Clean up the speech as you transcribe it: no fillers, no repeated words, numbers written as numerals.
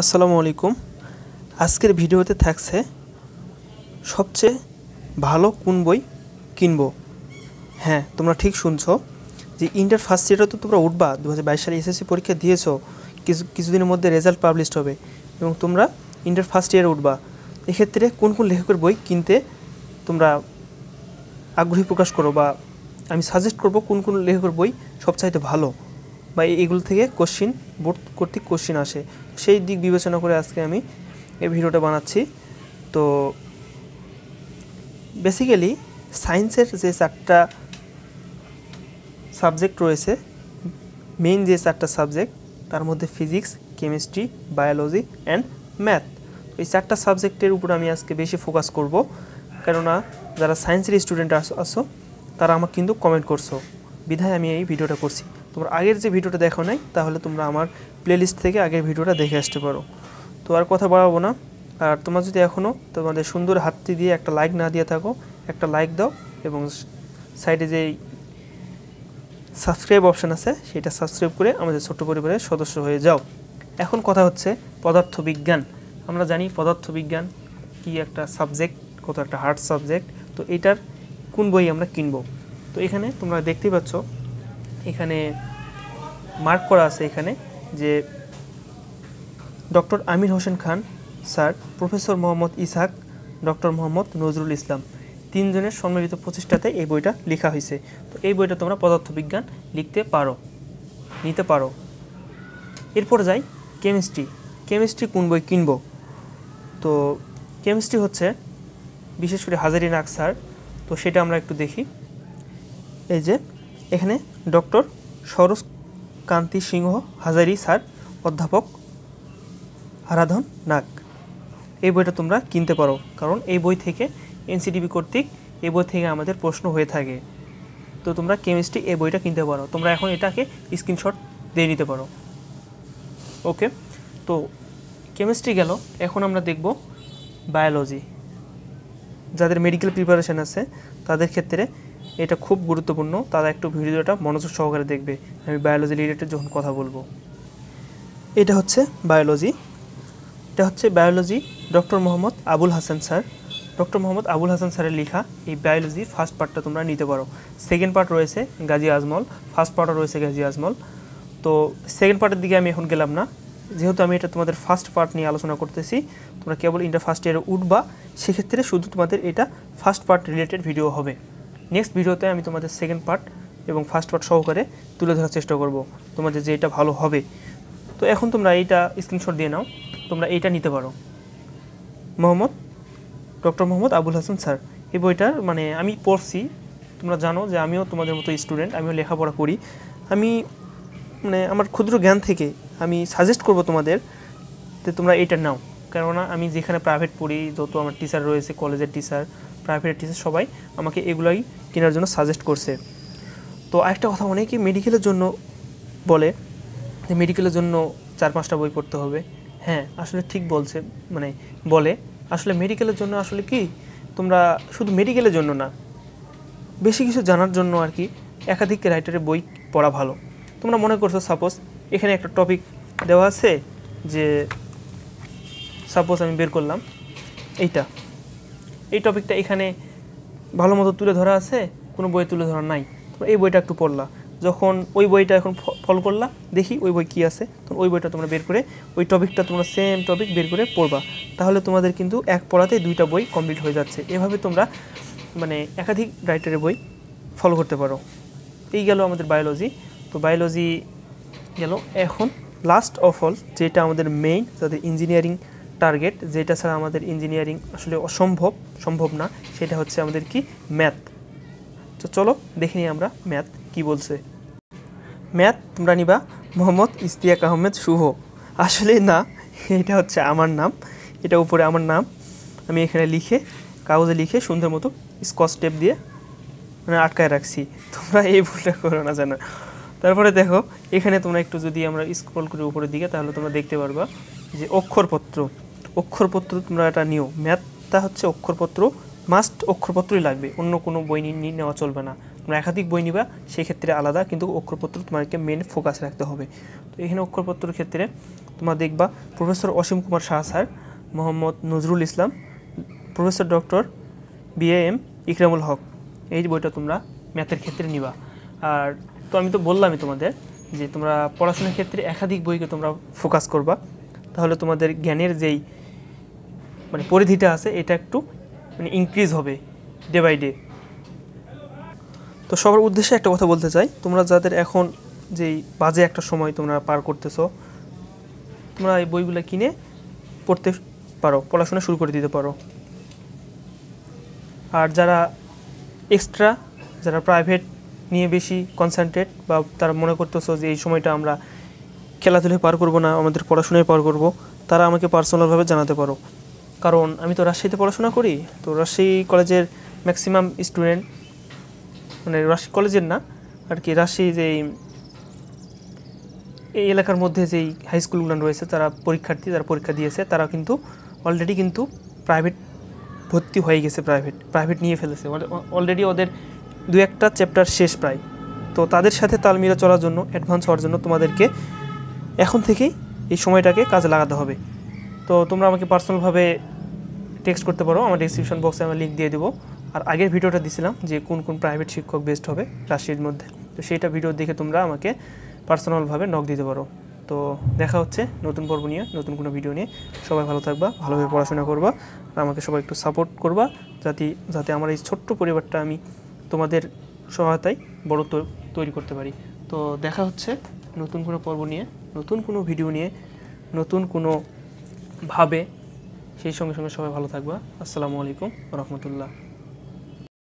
আসসালামু আলাইকুম। আজকের ভিডিওতে থাকছে সবচেয়ে ভালো কোন বই কিনবো। হ্যাঁ, তোমরা ঠিক শুনছো যে ইন্টার ফার্স্ট ইয়ারে তো তোমরা উঠবা। 2022 সালে এসএসসি পরীক্ষা দিয়েছো, কিছুদিনের মধ্যে রেজাল্ট পাবলিশড হবে এবং তোমরা ইন্টার ফার্স্ট ইয়ারে উঠবা। এক্ষেত্রে কোন কোন লেখকের বই কিনতে তোমরা আগ্রহী প্রকাশ করো, বা আমি সাজেস্ট করব কোন কোন লেখকের বই সবচাইতে ভালো, বা এগুলো থেকে কোশ্চিন বোর্ড কর্তৃক কোশ্চিন আসে, সেই দিক বিবেচনা করে আজকে আমি এই ভিডিওটা বানাচ্ছি। তো বেসিক্যালি সায়েন্সের যে 4টা সাবজেক্ট রয়েছে, মেইন যে 4টা সাবজেক্ট, তার মধ্যে physics, chemistry, biology and math. এই 4টা সাবজেক্টের উপর আমি আজকে বেশি ফোকাস করব, কেননা যারা সায়েন্সের স্টুডেন্ট আসো তারা আমাকে কিন্তু কমেন্ট করছো, বিধায় আমি এই ভিডিওটা করছি। তোমরা আগের যে ভিডিওটা দেখো নাই, তাহলে তোমরা আমার প্লেলিস্ট থেকে আগের ভিডিওটা দেখে আসতে পারো। তো আর কথা বাড়াবো না। আর তোমরা যদি এখনও তোমাদের সুন্দর হাতটি দিয়ে একটা লাইক না দিয়ে থাকো, একটা লাইক দাও এবং সাইডে যে সাবস্ক্রাইব অপশান আছে সেটা সাবস্ক্রাইব করে আমাদের ছোট্ট পরিবারের সদস্য হয়ে যাও। এখন কথা হচ্ছে পদার্থবিজ্ঞান। আমরা জানি পদার্থবিজ্ঞান কি একটা সাবজেক্ট, কত একটা হার্ড সাবজেক্ট। তো এটার কোন বই আমরা কিনবো। তো এখানে তোমরা দেখতেই পাচ্ছ, এখানে মার্ক করা আছে এখানে যে doctor Amir Hossain Khan sir, professor Mohammad Ishaq, doctor Mohammad Nazrul Islam, 3 জনের সম্মিলিত প্রচেষ্টাতে এই বইটা লেখা হয়েছে। তো এই বইটা তোমরা পদার্থবিজ্ঞান নিতে পারো। এরপর যাই কেমিস্ট্রি কোন বই কিনবো। তো কেমিস্ট্রি হচ্ছে বিশেষ করে হাজারি নাগ স্যার, তো সেটা আমরা একটু দেখি। এই যে এখানে ডক্টর সরোজ কান্তি সিংহ হাজারি স্যার, অধ্যাপক আরাধন নাগ, এই বইটা তোমরা কিনতে পারো, কারণ এই বই থেকে এনসিটিভি কর্তৃক এই বই থেকে আমাদের প্রশ্ন হয়ে থাকে। তো তোমরা কেমিস্ট্রি এই বইটা কিনতে পারো। তোমরা এখন এটাকে স্ক্রিনশট দিয়ে নিতে পারো। ওকে, তো কেমিস্ট্রি গেল। এখন আমরা দেখব বায়োলজি। যাদের মেডিকেল প্রিপারেশান আছে তাদের ক্ষেত্রে এটা খুব গুরুত্বপূর্ণ, তারা একটু ভিডিওটা মনোযোগ সহকারে দেখবে। আমি বায়োলজি রিলেটেড যখন কথা বলবো, এটা হচ্ছে বায়োলজি ডক্টর মোহাম্মদ আবুল হাসান স্যারের লেখা এই বায়োলজি ফার্স্ট পার্টটা তোমরা নিতে পারো। সেকেন্ড পার্ট রয়েছে গাজী আজমল, ফার্স্ট পার্টও রয়েছে গাজী আজমল। তো সেকেন্ড পার্টের দিকে আমি এখন গেলাম না, যেহেতু আমি এটা তোমাদের ফার্স্ট পার্ট নিয়ে আলোচনা করতেছি। তোমরা কেবল ইন্টার ফার্স্ট ইয়ারে উঠবা, সেক্ষেত্রে শুধু তোমাদের এটা ফার্স্ট পার্ট রিলেটেড ভিডিও হবে। নেক্সট ভিডিওতে আমি তোমাদের সেকেন্ড পার্ট এবং ফার্স্ট পার্ট সহকারে তুলে ধরার চেষ্টা করব, তোমাদের যে এটা ভালো হবে। তো এখন তোমরা এইটা স্ক্রিনশট দিয়ে নাও, তোমরা এইটা নিতে পারো। ডক্টর মোহাম্মদ আবুল হাসান স্যার, এই বইটার মানে আমি পড়ছি। তোমরা জানো যে আমিও তোমাদের মতো স্টুডেন্ট, আমিও লেখাপড়া করি। আমি মানে আমার ক্ষুদ্র জ্ঞান থেকে আমি সাজেস্ট করব তোমাদের যে তোমরা এইটা নাও, কেননা আমি যেখানে প্রাইভেট পড়ি, যত আমার টিচার রয়েছে, কলেজের টিচার, প্রাইভেটের টিচার, সবাই আমাকে এগুলাই কেনার জন্য সাজেস্ট করছে। তো আরেকটা কথা, অনেকেই মেডিকেলের জন্য বলে যে মেডিকেলের জন্য 4-5টা বই পড়তে হবে। হ্যাঁ, আসলে ঠিক বলে আসলে মেডিকেলের জন্য আসলে কি, তোমরা শুধু মেডিকেলের জন্য না, বেশি কিছু জানার জন্য আর কি একাধিক রাইটারের বই পড়া ভালো। তোমরা মনে করছো সাপোজ এখানে একটা টপিক দেওয়া আছে, যে সাপোজ আমি বের করলাম এই টপিকটা এখানে ভালো মতো তুলে ধরা আছে, কোনো বইয়ে তুলে ধরা নাই। তোমরা এই বইটা একটু পড়লা, যখন ওই বইটা এখন ফলো করলা, দেখি ওই বই কী আছে, তখন ওই বইটা তোমরা বের করে ওই টপিকটা তোমরা সেম টপিক বের করে পড়বা। তাহলে তোমাদের কিন্তু এক পড়াতেই 2টা বই কমপ্লিট হয়ে যাচ্ছে। এভাবে তোমরা একাধিক রাইটারের বই ফলো করতে পারো। এই গেল আমাদের বায়োলজি। তো বায়োলজি গেল। এখন লাস্ট অফ অল, যেটা আমাদের মেইন, যাদের ইঞ্জিনিয়ারিং টার্গেট, যেটা ছাড়া আমাদের ইঞ্জিনিয়ারিং আসলে সম্ভব না, সেটা হচ্ছে আমাদের কি, ম্যাথ। তো চলো দেখে নিই আমরা ম্যাথ কি বলছে। ম্যাথ তোমরা নিবা মোহাম্মদ ইশতিয়াক আহমেদ শুভ। আসলে না, এটা হচ্ছে আমার নাম, এটা উপরে আমার নাম আমি এখানে কাগজে লিখে সুন্দর মতো স্কচ টেপ দিয়ে আটকায় রাখছি। তোমরা এই ভুলটা করো না জানা। তারপরে দেখো এখানে তোমরা একটু যদি আমরা স্ক্রল করি উপরের দিকে, তাহলে তোমরা দেখতে পারবা যে অক্ষরপত্র তোমরা এটা নিও। ম্যাথটা হচ্ছে অক্ষরপত্র, মাস্ট অক্ষরপত্রই লাগবে, অন্য কোনো বই নেওয়া চলবে না। তোমরা একাধিক বই নিবা সেই ক্ষেত্রে আলাদা, কিন্তু অক্ষরপত্র তোমাকে মেন ফোকাস রাখতে হবে। তো এখানে অক্ষরপত্রের ক্ষেত্রে তোমরা দেখবা প্রফেসর অসীম কুমার শাহ স্যার, মোহাম্মদ নজরুল ইসলাম, প্রফেসর ডক্টর BAM ইকরামুল হক, এই বইটা তোমরা ম্যাথের ক্ষেত্রে নিবা। আর তো আমি তো বললামই তোমাদের যে তোমরা পড়াশোনার ক্ষেত্রে একাধিক বইকে তোমরা ফোকাস করবা, তাহলে তোমাদের জ্ঞানের যেই মানে পরিধিটা আছে এটা একটু মানে ইনক্রিজ হবে ডে বাই ডে। তো সবার উদ্দেশ্যে একটা কথা বলতে চাই, তোমরা যাদের এখন যেই বাজে একটা সময় তোমরা পার করতেছো, তোমরা এই বইগুলো কিনে পড়তে পারো, পড়াশোনা শুরু করে দিতে পারো। আর যারা এক্সট্রা, যারা প্রাইভেট নিয়ে বেশি কনসেন্ট্রেট, বা তারা মনে করতেছো যে এই সময়টা আমরা খেলাধুলায় পার করব না, আমাদের পড়াশোনায় পার করব, তারা আমাকে পার্সোনালভাবে জানাতে পারো। কারণ আমি তো রাজশাহীতে পড়াশোনা করি, তো রাজশাহী কলেজের ম্যাক্সিমাম স্টুডেন্ট, মানে রাজশাহী কলেজের না আর কি, রাজশাহী যেই এই এলাকার মধ্যে যেই হাই স্কুলগুলো রয়েছে, তারা পরীক্ষার্থী যারা পরীক্ষা দিয়েছে তারা কিন্তু অলরেডি কিন্তু প্রাইভেট ভর্তি হয়ে গেছে, প্রাইভেট নিয়ে ফেলেছে অলরেডি, ওদের 2-1টা চ্যাপ্টার শেষ প্রায়। তো তাদের সাথে তাল মিলে চলার জন্য, অ্যাডভান্স হওয়ার জন্য তোমাদেরকে এখন থেকেই এই সময়টাকে কাজে লাগাতে হবে। তো তোমরা আমাকে পার্সোনালভাবে টেক্সট করতে পারো, আমার ডেসক্রিপশন বক্সে আমি লিঙ্ক দিয়ে দেবো। আর আগের ভিডিওটা দিছিলাম যে কোন কোন প্রাইভেট শিক্ষক বেস্ট হবে রাজশাহীর মধ্যে, তো সেইটা ভিডিও দেখে তোমরা আমাকে পার্সোনালভাবে নক দিতে পারো। তো দেখা হচ্ছে নতুন পর্ব নিয়ে, নতুন কোনো ভিডিও নিয়ে। সবাই ভালো থাকবা, ভালোভাবে পড়াশোনা করবা, আর আমাকে সবাই একটু সাপোর্ট করবা, যাতে আমার এই ছোট্ট পরিবারটা আমি তোমাদের সহায়তায় বড় তৈরি করতে পারি। তো দেখা হচ্ছে নতুন কোনো পর্ব নিয়ে, নতুন কোনো ভিডিও নিয়ে, নতুন কোনো ভাবে। সেই সঙ্গে সঙ্গে সবাই ভালো থাকবা। আসসালামু আলাইকুম রহমতুল্লাহ।